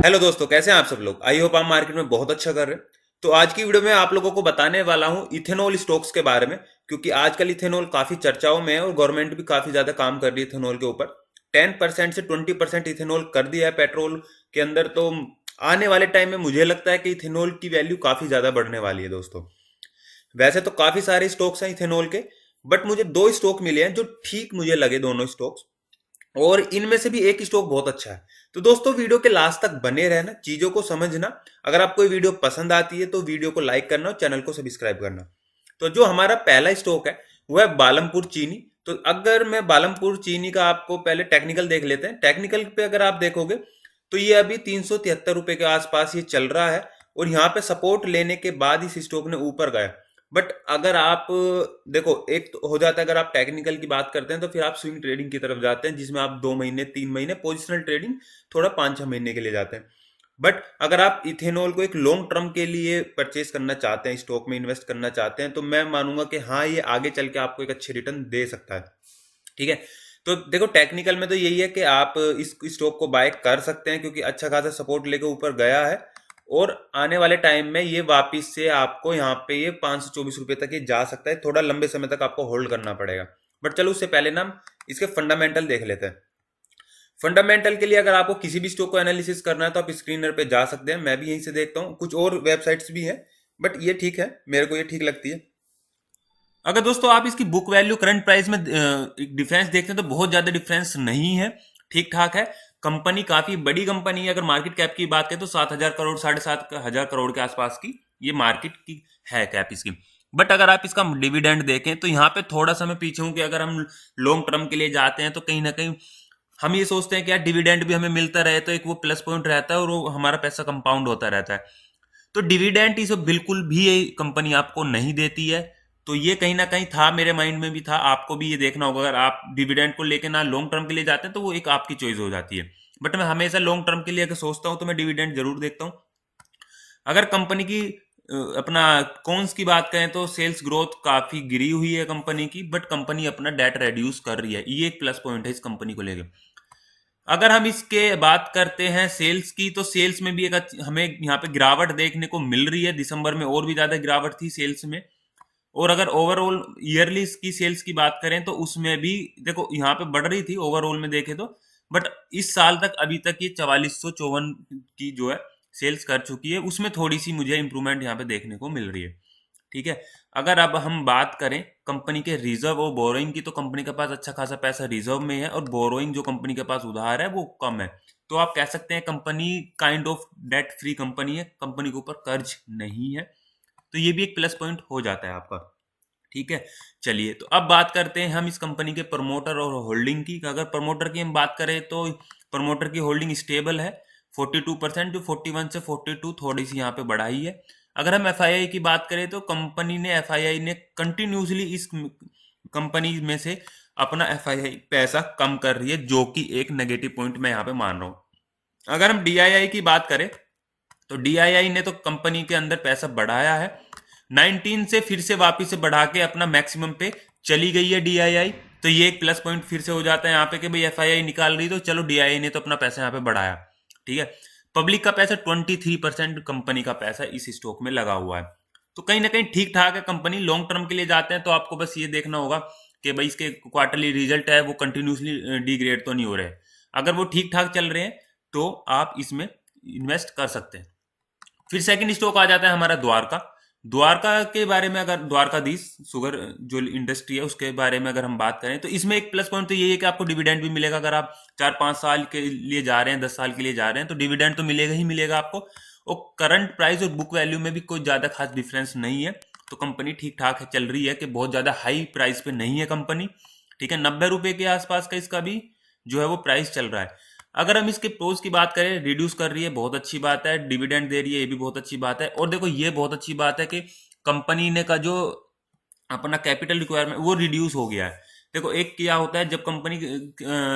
Hello दोस्तों, कैसे हैं आप सब लोग। आई होप आप मार्केट में बहुत अच्छा कर रहे हैं। तो आज की वीडियो में आप लोगों को बताने वाला हूं इथेनॉल स्टॉक्स के बारे में, क्योंकि आजकल इथेनॉल काफी चर्चाओं में है और गवर्नमेंट भी काफी ज्यादा काम कर रही है इथेनॉल के ऊपर। 10% से 20% इथेनॉल कर दिया है पेट्रोल के अंदर। तो आने वाले टाइम में मुझे लगता है कि इथेनॉल की वैल्यू काफी ज्यादा बढ़ने वाली है दोस्तों। वैसे तो काफी सारे स्टॉक्स हैं इथेनॉल के, बट मुझे दो स्टॉक मिले हैं जो ठीक मुझे लगे, दोनों स्टॉक्स। और इनमें से भी एक स्टॉक बहुत अच्छा है। तो दोस्तों वीडियो के लास्ट तक बने रहना, चीजों को समझना। अगर आपको ये वीडियो पसंद आती है तो वीडियो को लाइक करना और चैनल को सब्सक्राइब करना। तो जो हमारा पहला स्टॉक है वो है बालमपुर चीनी। तो अगर मैं बालमपुर चीनी का आपको पहले टेक्निकल देख लेते हैं। टेक्निकल पे अगर आप देखोगे तो ये अभी 373 रुपए के आसपास ये चल रहा है, और यहाँ पे सपोर्ट लेने के बाद इस स्टॉक ने ऊपर गया। बट अगर आप देखो, एक तो हो जाता है अगर आप टेक्निकल की बात करते हैं तो फिर आप स्विंग ट्रेडिंग की तरफ जाते हैं, जिसमें आप 2 महीने 3 महीने, पोजिशनल ट्रेडिंग थोड़ा 5-6 महीने के लिए जाते हैं। बट अगर आप इथेनॉल को एक लॉन्ग टर्म के लिए परचेस करना चाहते हैं, स्टॉक में इन्वेस्ट करना चाहते हैं, तो मैं मानूंगा कि हाँ, ये आगे चल के आपको एक अच्छे रिटर्न दे सकता है। ठीक है। तो देखो टेक्निकल में तो यही है कि आप इस स्टॉक को बाय कर सकते हैं, क्योंकि अच्छा खासा सपोर्ट लेके ऊपर गया है। और आने वाले टाइम में ये वापिस से आपको यहाँ पे ये 524 रुपए तक ये जा सकता है। थोड़ा लंबे समय तक आपको होल्ड करना पड़ेगा। बट चलो उससे पहले ना हम इसके फंडामेंटल देख लेते हैं। फंडामेंटल के लिए अगर आपको किसी भी स्टॉक को एनालिसिस करना है तो आप स्क्रीनर पे जा सकते हैं। मैं भी यहीं से देखता हूँ, कुछ और वेबसाइट्स भी हैं, बट ये ठीक है, मेरे को ये ठीक लगती है। अगर दोस्तों आप इसकी बुक वैल्यू करंट प्राइस में डिफरेंस देखते हैं तो बहुत ज्यादा डिफरेंस नहीं है, ठीक ठाक है। कंपनी काफी बड़ी कंपनी है। अगर मार्केट कैप की बात करें तो 7,000 करोड़, 7,500 करोड़ के आसपास की ये मार्केट की है कैप इसकी। बट अगर आप इसका डिविडेंड देखें तो यहाँ पे थोड़ा सा मैं पीछे हूं कि अगर हम लॉन्ग टर्म के लिए जाते हैं तो कहीं ना कहीं हम ये सोचते हैं कि यार डिविडेंड भी हमें मिलता रहे तो एक वो प्लस पॉइंट रहता है और वो हमारा पैसा कंपाउंड होता रहता है। तो डिविडेंड इसे बिल्कुल भी ये कंपनी आपको नहीं देती है। तो ये कहीं ना कहीं था, मेरे माइंड में भी था, आपको भी ये देखना होगा। अगर आप डिविडेंड को लेकर ना लॉन्ग टर्म के लिए जाते हैं तो वो एक आपकी चॉइस हो जाती है। बट मैं हमेशा लॉन्ग टर्म के लिए अगर सोचता हूँ तो मैं डिविडेंड जरूर देखता हूँ। अगर कंपनी की अपना कॉन्स की बात करें तो सेल्स ग्रोथ काफी गिरी हुई है कंपनी की, बट कंपनी अपना डेट रेड्यूस कर रही है, ये एक प्लस पॉइंट है इस कंपनी को लेकर। अगर हम इसके बात करते हैं सेल्स की, तो सेल्स में भी एक हमें यहाँ पे गिरावट देखने को मिल रही है। दिसंबर में और भी ज्यादा गिरावट थी सेल्स में। और अगर ओवरऑल ईयरली की सेल्स की बात करें तो उसमें भी देखो यहाँ पे बढ़ रही थी ओवरऑल में देखे तो। बट इस साल तक अभी तक ये 4454 की जो है सेल्स कर चुकी है, उसमें थोड़ी सी मुझे इंप्रूवमेंट यहाँ पे देखने को मिल रही है। ठीक है। अगर अब हम बात करें कंपनी के रिजर्व और बोरोइंग की, तो कंपनी के पास अच्छा खासा पैसा रिजर्व में है और बोरोइंग जो कंपनी के पास उधार है वो कम है। तो आप कह सकते हैं company kind of debt free company है, कंपनी के ऊपर कर्ज नहीं है। तो ये भी एक प्लस पॉइंट हो जाता है आपका। ठीक है। चलिए, तो अब बात करते हैं हम इस कंपनी के प्रमोटर और होल्डिंग की। अगर प्रमोटर की हम बात करें तो प्रमोटर की होल्डिंग स्टेबल है 42%, जो 41 से 42 थोड़ी सी यहाँ पे बढ़ाई है। अगर हम एफआईआई की बात करें तो कंपनी ने एफआईआई ने कंटिन्यूसली इस कंपनी में से अपना एफआईआई पैसा कम कर रही है, जो कि एक नेगेटिव पॉइंट मैं यहाँ पे मान रहा हूँ। अगर हम डीआईआई की बात करें तो डीआईआई ने तो कंपनी के अंदर पैसा बढ़ाया है 19 से, फिर से वापिस से बढ़ा के अपना मैक्सिमम पे चली गई है डीआईआई। तो ये एक प्लस पॉइंट फिर से हो जाता है यहाँ पे कि भाई एफआईआई निकाल रही तो चलो डीआईआई ने तो अपना पैसा यहाँ पे बढ़ाया। ठीक है। पब्लिक का पैसा 23% कंपनी का पैसा इस स्टॉक में लगा हुआ है। तो कहीं ना कहीं ठीक ठाक है कंपनी। लॉन्ग टर्म के लिए जाते हैं तो आपको बस ये देखना होगा कि भाई इसके क्वार्टरली रिजल्ट है वो कंटिन्यूसली डिग्रेड तो नहीं हो रहे। अगर वो ठीक ठाक चल रहे हैं तो आप इसमें इन्वेस्ट कर सकते हैं। फिर सेकंड स्टॉक आ जाता है हमारा द्वारका। द्वारका के बारे में, अगर द्वारकाधीश शुगर जो इंडस्ट्री है उसके बारे में अगर हम बात करें तो इसमें एक प्लस पॉइंट तो ये है कि आपको डिविडेंड भी मिलेगा। अगर आप 4-5 साल के लिए जा रहे हैं, 10 साल के लिए जा रहे हैं, तो डिविडेंड तो मिलेगा ही मिलेगा आपको। और करंट प्राइस और बुक वैल्यू में भी कोई ज्यादा खास डिफरेंस नहीं है। तो कंपनी ठीक ठाक है, चल रही है कि बहुत ज्यादा हाई प्राइस पे नहीं है कंपनी। ठीक है। 90 रुपए के आसपास का इसका भी जो है वो प्राइस चल रहा है। अगर हम इसके प्रोज की बात करें, रिड्यूस कर रही है, बहुत अच्छी बात है। डिविडेंड दे रही है, ये भी बहुत अच्छी बात है। और देखो ये बहुत अच्छी बात है कि कंपनी ने का जो अपना कैपिटल रिक्वायरमेंट वो रिड्यूस हो गया है। देखो एक क्या होता है, जब कंपनी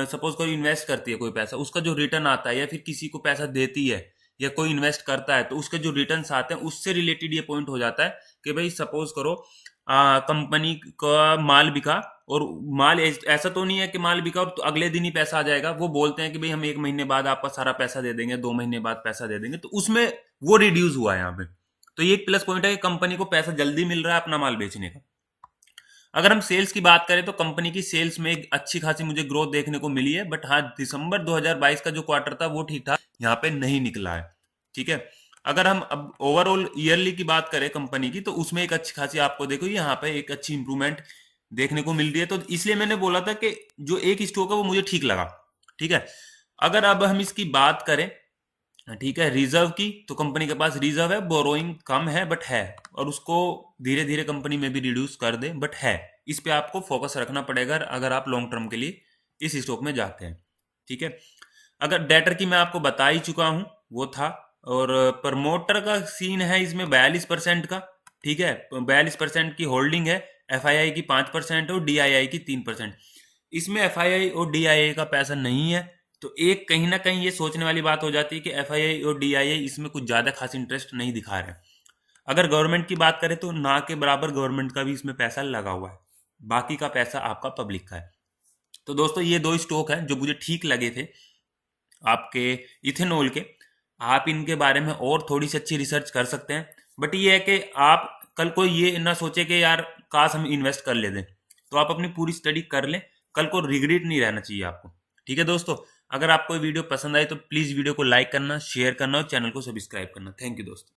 सपोज कोई इन्वेस्ट करती है कोई पैसा, उसका जो रिटर्न आता है या फिर किसी को पैसा देती है या कोई इन्वेस्ट करता है तो उसके जो रिटर्न आते हैं उससे रिलेटेड ये पॉइंट हो जाता है कि भाई सपोज करो कंपनी का माल बिका, और माल ऐसा तो नहीं है कि माल बिका और तो अगले दिन ही पैसा आ जाएगा। वो बोलते हैं कि भाई हम 1 महीने बाद आपका सारा पैसा दे देंगे, 2 महीने बाद पैसा दे देंगे, तो उसमें वो रिड्यूस हुआ है यहाँ पे। तो ये एक प्लस पॉइंट है कि कंपनी को पैसा जल्दी मिल रहा है अपना माल बेचने का। अगर हम सेल्स की बात करें तो कंपनी की सेल्स में एक अच्छी खासी मुझे ग्रोथ देखने को मिली है, बट हाँ, दिसंबर 2022 का जो क्वार्टर था वो ठीक ठाक यहाँ पे नहीं निकला है। ठीक है, अगर हम अब ओवरऑल ईयरली की बात करें कंपनी की, तो उसमें एक अच्छी खासी आपको देखो यहाँ पे एक अच्छी इंप्रूवमेंट देखने को मिल रही है। तो इसलिए मैंने बोला था कि जो एक स्टॉक है वो मुझे ठीक लगा। ठीक है, अगर अब हम इसकी बात करें, ठीक है, रिजर्व की, तो कंपनी के पास रिजर्व है, बोरोइंग कम है बट है, और उसको धीरे धीरे कंपनी में भी रिड्यूस कर दे बट है। इस पे आपको फोकस रखना पड़ेगा अगर आप लॉन्ग टर्म के लिए इस स्टॉक में जाते हैं। ठीक है, अगर डेटर की मैं आपको बता ही चुका हूं, वो था। और प्रमोटर का सीन है इसमें 42% का। ठीक है, 42% की होल्डिंग है, एफआईआई की 5% और डीआईआई की 3%। इसमें एफआईआई और डीआईआई का पैसा नहीं है, तो एक कहीं ना कहीं ये सोचने वाली बात हो जाती है कि एफआईआई और डीआईआई इसमें कुछ ज़्यादा खास इंटरेस्ट नहीं दिखा रहे हैं। अगर गवर्नमेंट की बात करें तो ना के बराबर गवर्नमेंट का भी इसमें पैसा लगा हुआ है, बाकी का पैसा आपका पब्लिक का है। तो दोस्तों ये दो स्टॉक हैं जो मुझे ठीक लगे थे आपके इथेनॉल के। आप इनके बारे में और थोड़ी सी अच्छी रिसर्च कर सकते हैं, बट ये है कि आप कल को ये ना सोचे कि यार काश हम इन्वेस्ट कर लेते। तो आप अपनी पूरी स्टडी कर लें, कल को रिग्रेट नहीं रहना चाहिए आपको। ठीक है दोस्तों, अगर आपको वीडियो पसंद आई तो प्लीज़ वीडियो को लाइक करना, शेयर करना और चैनल को सब्सक्राइब करना। थैंक यू दोस्तों।